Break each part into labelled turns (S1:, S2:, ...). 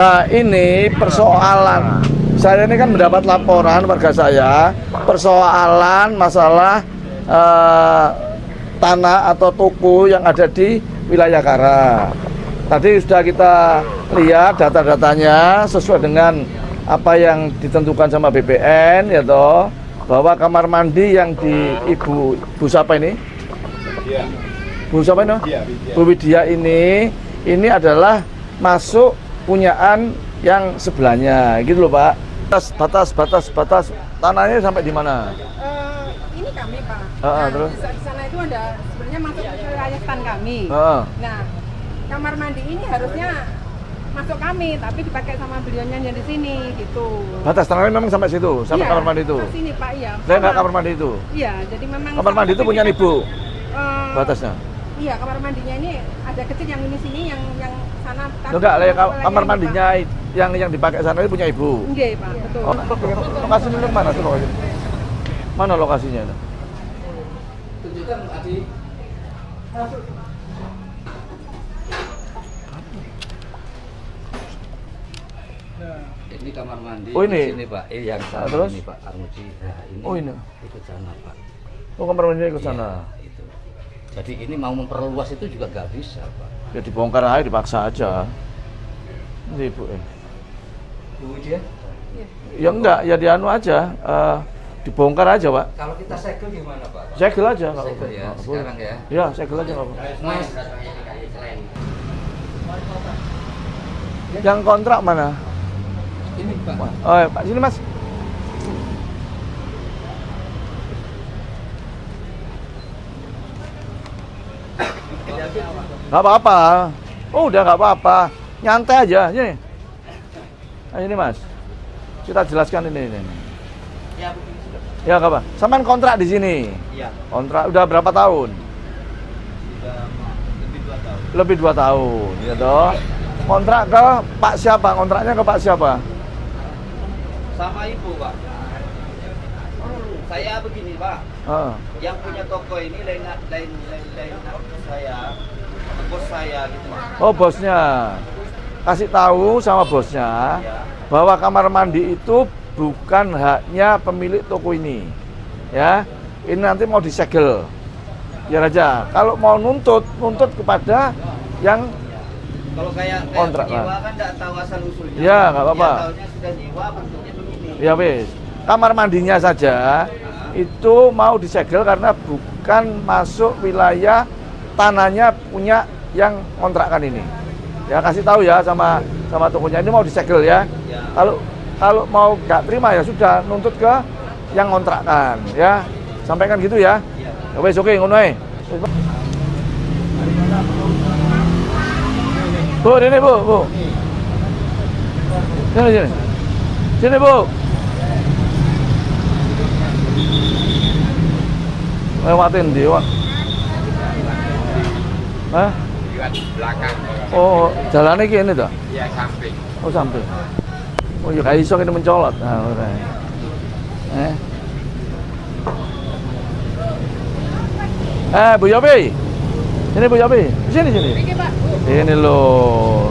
S1: Nah, ini persoalan. Saya ini kan mendapat laporan warga saya, persoalan masalah tanah atau toko yang ada di wilayah Kara. Tadi sudah kita lihat data-datanya sesuai dengan apa yang ditentukan sama BPN, ya toh, bahwa kamar mandi yang di Bu siapa ini? Bu siapa ini? Bu Widya ini adalah masuk punyaan yang sebelahnya, gitu loh Pak. Batas tanahnya sampai di mana?
S2: Ini kami Pak.
S1: Terus?
S2: Di sana itu ada sebenarnya masuk ke wilayah stan kami. Nah, kamar mandi ini harusnya masuk kami, tapi dipakai sama beliaunya yang di sini, gitu.
S1: Batas tanahnya memang sampai situ, sampai kamar mandi itu.
S2: Ke sini Pak, iya.
S1: Saya nggak kamar mandi itu.
S2: Iya, jadi memang.
S1: Kamar mandi itu punya Ibu. Batasnya.
S2: Iya, kamar mandinya ini ada kecil yang ini sini, yang sana.
S1: Enggak, kamar mandinya yang dipakai sana itu punya Ibu.
S2: Iya, Pak, betul.
S1: Lokasinya di mana tuh lokasinya? Mana lokasinya?
S3: Tunjukkan Adi. Ini kamar mandi.
S1: Oh, ini?
S3: Di sini Pak, yang sana
S1: Terus?
S3: ini Pak Armuji. Nah, ini.
S1: Oh, ini.
S3: Ikut sana Pak.
S1: Oh, kamar mandinya ikut sana.
S3: Iya, itu. Jadi ini mau memperluas itu juga nggak bisa Pak.
S1: Ya dibongkar aja, dipaksa aja. Ini Ibu.
S3: Bu dia?
S1: Ya enggak, ya dianu aja. Dibongkar aja, Pak.
S3: Kalau kita segel gimana Pak?
S1: Segel aja kalau
S3: Segel ya,
S1: boleh.
S3: sekarang ya.
S1: Ya, segel aja nggak apa.
S3: Mas,
S1: Yang kontrak mana?
S3: ini Pak.
S1: Oh, ya, Pak, sini Mas. Nggak apa-apa. Oh, udah nggak apa-apa. Nyantai aja, sini. Nah, ini Mas. Kita jelaskan ini.
S3: Ya,
S1: Ya, nggak apa. Sampean kontrak di sini.
S3: Iya.
S1: Kontrak udah berapa tahun?
S3: Sudah
S1: Lebih
S3: lebih 2 tahun.
S1: 2 tahun, ya toh. Kontrak ke Pak siapa? Kontraknya ke Pak siapa?
S3: Sama Ibu Pak. Saya begini Pak. Yang punya toko ini lain saya, bos saya gitu.
S1: Oh, bosnya. Kasih tahu sama bosnya bahwa kamar mandi itu bukan haknya pemilik toko ini. Ya. Ini nanti mau disegel. Biar aja. Kalau mau nuntut kepada yang
S3: Kalau kayak
S1: kontrak
S3: penyewa kan nggak tahu asal usulnya.
S1: Ya, nggak apa-apa.
S3: Ya, tahunya sudah nyewa bentuknya begini.
S1: ya wis. Kamar mandinya saja itu mau disegel karena bukan masuk wilayah tanahnya punya yang kontrakkan ini. Ya, kasih tahu ya sama tokonya ini mau disegel ya.
S3: Ya.
S1: Kalau mau nggak terima ya sudah nuntut ke yang kontrakkan ya. Sampaikan gitu ya. Ya wis, oke ngono ae. Bu, ini Bu. Sini. Sini, Bu. Lewatin dia, Wak. Hah?
S4: Di belakang.
S1: Oh, jalannya gini toh?
S4: Ya samping.
S1: Oh, samping. Oh, ya kayak iso ini mencolot. Nah, ora. Bu Yopi. Sini Bu Yopi. Sini.
S2: Ini Pak.
S1: Ini loh.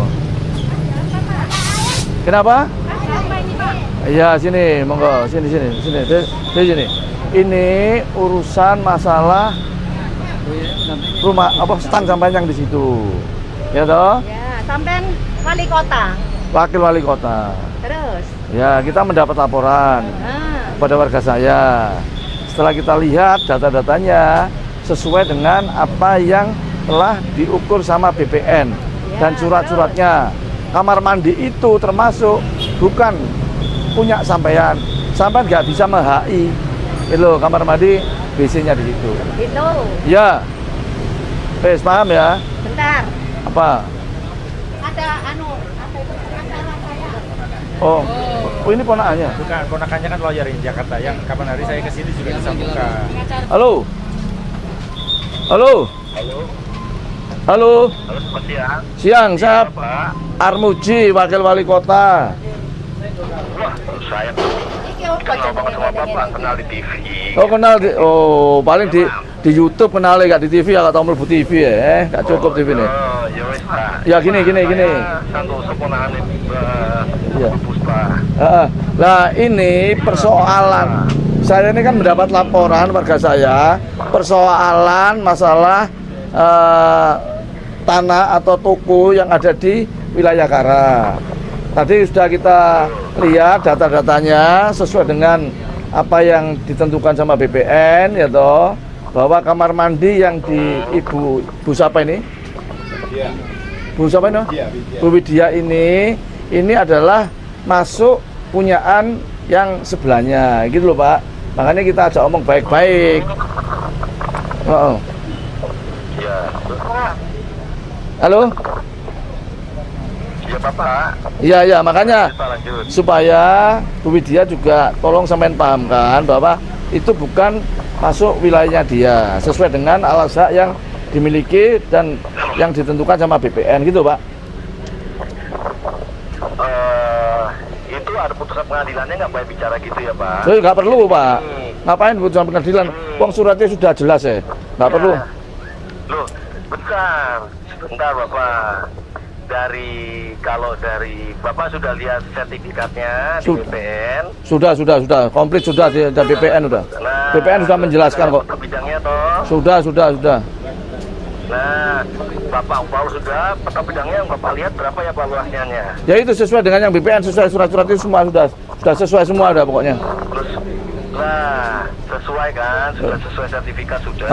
S1: Kenapa? Iya, sini, monggo. Sini. Di sini. Ini urusan masalah rumah stand sampean yang di situ. Ya toh?
S5: Ya, sampean wali kota.
S1: Wakil wali kota.
S5: Terus.
S1: Ya, kita mendapat laporan kepada warga saya. Setelah kita lihat data-datanya sesuai dengan apa yang telah diukur sama BPN dan surat-suratnya. Kamar mandi itu termasuk bukan punya sampean. Sampean nggak bisa meng-HI. Itu kamar mandi WC-nya di situ.
S5: Itu.
S1: Ya. Wes, paham ya?
S5: Bentar.
S1: Apa?
S5: Ada apa itu pengacara saya.
S1: Oh, ini ponakannya.
S4: Bukan, ponakannya kan lawyer di Jakarta. Yang kapan hari saya ke sini juga disambungkan.
S1: Halo.
S4: Halo, selamat siang.
S1: Siang, saya
S4: Pak.
S1: Armuji, wakil wali kota.
S4: Wah, saya
S5: Iki opo
S4: kenal banget sama
S5: jenenge
S4: Bapak,
S5: ngene
S4: kenal
S5: iki?
S4: di TV.
S1: Oh, kenal paling di di YouTube kenal gak di TV ya, gak tau mlebu TV ya, gak cukup TV ini.
S6: Ya wis, Pak.
S1: Ya gini.
S6: Santoso ponakane
S1: Iya.
S6: Puspa.
S1: Lah ini persoalan. Saya ini kan mendapat laporan warga saya, persoalan masalah tanah atau toko yang ada di wilayah Kara. Tadi sudah kita lihat data-datanya sesuai dengan apa yang ditentukan sama BPN ya toh, bahwa kamar mandi yang di Bu siapa ini? Bu siapa ini? Bu Widya ini adalah masuk punyaan yang sebelahnya gitu loh Pak. Makanya kita ajak omong baik-baik. Halo?
S6: Ya Bapak.
S1: Iya makanya
S6: Kita lanjut.
S1: supaya Bu Widya juga tolong sampean pahamkan bahwa itu bukan masuk wilayahnya dia, sesuai dengan alas hak yang dimiliki dan yang ditentukan sama BPN gitu Pak.
S6: Itu ada putusan pengadilannya nggak boleh bicara gitu ya Pak?
S1: Nggak perlu Pak. Ngapain putusan pengadilan? Uang suratnya sudah jelas ya. Nggak perlu.
S6: Loh, bentar Bapak. Kalau dari Bapak sudah lihat sertifikatnya di BPN?
S1: Sudah, komplit sudah di BPN udah.
S6: Nah,
S1: BPN sudah menjelaskan kok.
S6: Bidangnya toh?
S1: Sudah.
S6: Nah, Bapak Paul sudah peta bidangnya yang Bapak lihat berapa ya Pak luasnya?
S1: Ya itu sesuai dengan yang BPN, sesuai surat-surat itu semua sudah sesuai semua ada pokoknya.
S6: Terus, nah sesuai kan, sudah sesuai sertifikat sudah.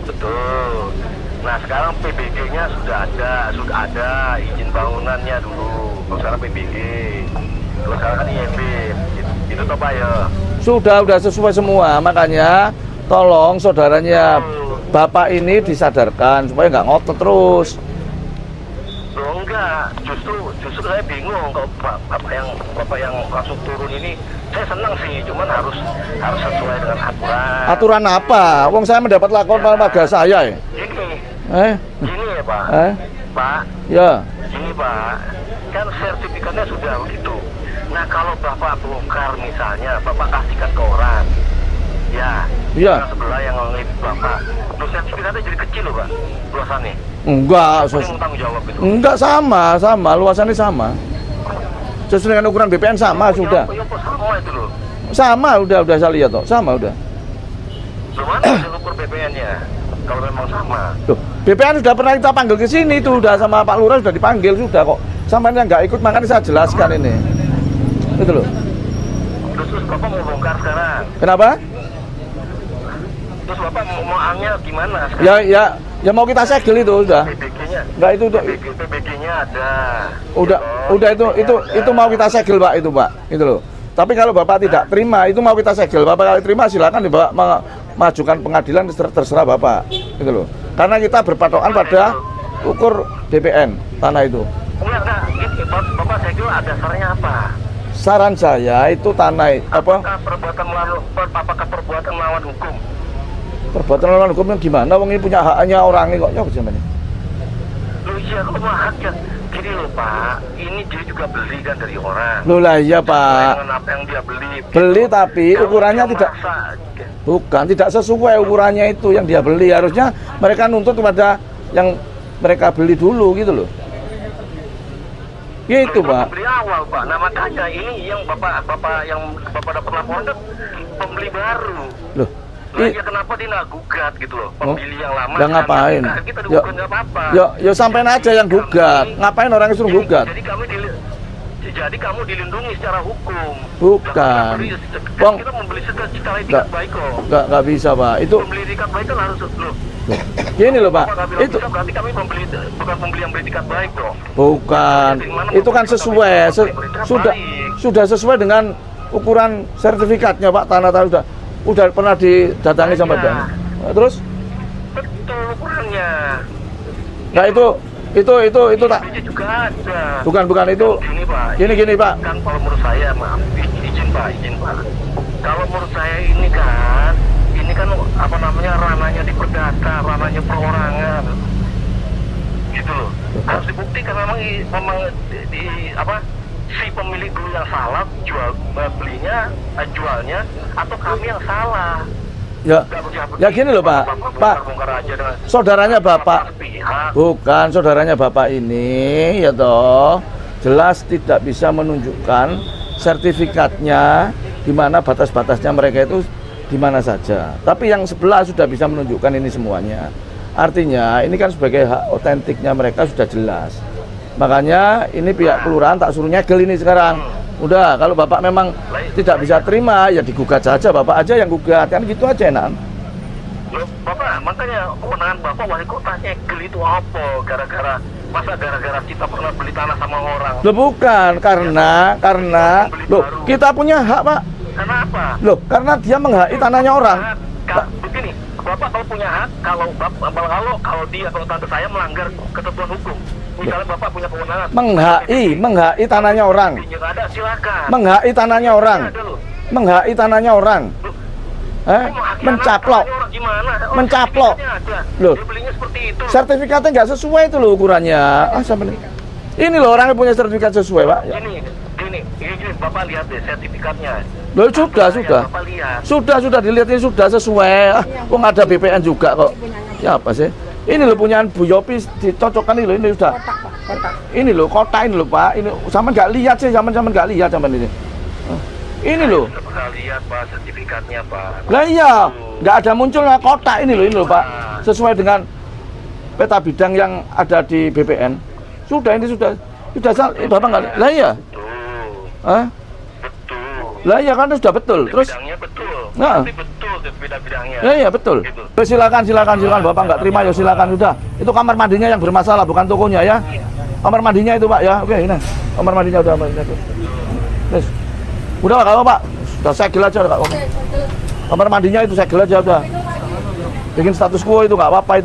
S6: Betul. Nah sekarang PBG-nya sudah ada izin bangunannya dulu. Kalau sekarang PBG, kalau sekarang kan IMB, itu toh Pak ya. Sudah
S1: sesuai semua, makanya tolong saudaranya Bapak ini disadarkan supaya nggak ngotot terus.
S6: Loh enggak, justru saya bingung kalau Bapak yang langsung turun ini. Saya senang sih, cuman harus sesuai dengan aturan.
S1: Aturan apa? Wong saya mendapat laporan warga saya ya.
S6: Gini ya Pak. Pak.
S1: Ya.
S6: Gini Pak, kan sertifikatnya sudah begitu. Nah kalau Bapak bongkar misalnya, Bapak kasihkan ke orang. Ya.
S1: Iya.
S6: Yang sebelah yang ngelihat Bapak. Terus sertifikatnya jadi kecil loh Pak, luasannya.
S1: Enggak.
S6: Yang tanggung jawab itu.
S1: Enggak sama, luasannya sama. Sesuai dengan ukuran BPN sama sudah.
S6: Sama itu loh.
S1: Sama udah saya lihat toh, sama udah.
S6: Gimana hasil ukur BPN-nya? Kalau memang sama.
S1: Tuh, BPN sudah pernah kita panggil ke sini tuh, udah sama Pak Lurah sudah dipanggil sudah kok. Sampai yang nggak ikut makanya saya jelaskan ini. Itu loh.
S6: Terus Bapak mau bongkar sekarang?
S1: Kenapa?
S6: Terus Bapak mau angnya gimana sekarang?
S1: Ya mau kita segel itu udah.
S6: PBG-nya?
S1: Enggak itu
S6: PBG-nya ada.
S1: Udah itu mau kita segel Pak itu Pak. Itu loh. Tapi kalau Bapak tidak terima itu mau kita segel. Bapak kalau terima silakan dibawa majukan pengadilan terserah Bapak. Gitu loh. Karena kita berpatokan pada ukur BPN tanah itu.
S6: Enggak. Bapak segel ada dasarnya apa?
S1: Saran saya itu tanah apa?
S6: Apakah perbuatan melawan hukum?
S1: Perbuatan melawan hukum yang gimana? Wong ini punya haknya orang ini kok gimana?
S6: Loh iya kalau hak ya. Gini loh Pak, ini dia juga beli kan dari orang.
S1: Loh lah iya Pak.
S6: Dengan apa yang dia beli.
S1: Beli tapi ukurannya tidak sesuai ukurannya itu yang dia beli. Harusnya mereka nuntut kepada yang mereka beli dulu gitu loh. Gitu Pak.
S6: Pembeli awal Pak. Nah makanya ini yang Bapak dapat laporan kan pembeli baru.
S1: Loh.
S6: Nah, ya kenapa dia nggak gugat gitu loh? Pembeli yang lama.
S1: Lah ngapain?
S6: Kita digugat nggak apa-apa.
S1: Ya sampein aja yang gugat. Ngapain orang suruh gugat?
S6: Jadi kamu dilindungi secara hukum.
S1: Bukan.
S6: Bang, kita membeli secara etikat baik kok.
S1: Nggak bisa Pak. Itu
S6: membeli etikat baik kan harus loh.
S1: Gini loh Pak.
S6: Itu berarti kami bukan pembeli yang beretikat baik dong.
S1: Bukan. Itu kan sesuai. Sudah sesuai dengan ukuran sertifikatnya Pak. Tanah udah pernah didatangi sama bank. Terus?
S6: Betul ukurannya.
S1: Nah itu tak.
S6: Juga ada.
S1: Bukan itu. Gini Pak.
S6: Kan kalau menurut saya maaf, izin Pak. Kalau menurut saya ini kan apa namanya ranahnya di perdata, ranahnya perorangan. Gitu loh. Harus dibuktikan memang si pemilik dulu yang salah jualnya atau kami yang salah
S1: Ya gini loh Pak. Pak, saudaranya Bapak, bukan saudaranya Bapak ini ya toh, jelas tidak bisa menunjukkan sertifikatnya di mana batas-batasnya mereka itu di mana saja. Tapi yang sebelah sudah bisa menunjukkan ini semuanya. Artinya ini kan sebagai hak otentiknya mereka sudah jelas. Makanya ini pihak kelurahan tak suruh nyegel ini sekarang. Udah, kalau Bapak memang tidak bisa terima, ya digugat saja, Bapak aja yang gugat, kan gitu aja enak.
S6: Loh, Bapak, makanya kewenangan Bapak wali kota nyegel itu apa? Masa gara-gara kita pernah beli tanah sama orang?
S1: Loh bukan, karena loh, kita punya hak Pak.
S6: Kenapa?
S1: Loh, karena dia menghaki tanahnya orang.
S6: Begini, Bapak kalau punya hak, kalau tante saya melanggar ketentuan hukum, misalnya Bapak punya kewenangan
S1: menghaki tanahnya orang.
S6: Ada, silakan.
S1: Menghaki tanahnya orang. Menghaki tanahnya orang. Mencaplok. Mencaplok. Loh, sertifikatnya nggak sesuai itu loh ukurannya. Ini loh orang yang punya sertifikat sesuai Pak.
S6: Gini, Bapak lihat deh sertifikatnya.
S1: Loh sudah dilihat ini sudah sesuai. Kok nggak ada BPN juga kok? Ya apa sih? Ini loh punyaan Bu Yopi dicocokkan ini loh, ini sudah. Ini loh kota ini loh Pak. Ini sama nggak lihat sih, zaman nggak lihat zaman ini. Ini loh.
S6: Pernah lihat Pak sertifikatnya Pak.
S1: Lah iya, nggak ada munculnya kota ini loh Pak. Sesuai dengan peta bidang yang ada di BPN. Sudah Bapak nggak. Lah iya.
S6: Betul.
S1: Lah iya kan sudah betul. Terus
S6: Bidangnya betul.
S1: Nah.
S6: Tapi betul bidang-bidangnya.
S1: Iya betul.
S6: Gitu.
S1: Silakan Bapak nggak terima ya silakan sudah. Itu kamar mandinya yang bermasalah bukan tokonya ya. Kamar mandinya itu Pak ya. Oke ini. Kamar mandinya udah itu. Terus. Udah kalau Pak, sudah segel aja Kak. Kamar mandinya itu segel aja udah. Bikin status quo itu nggak apa-apa itu.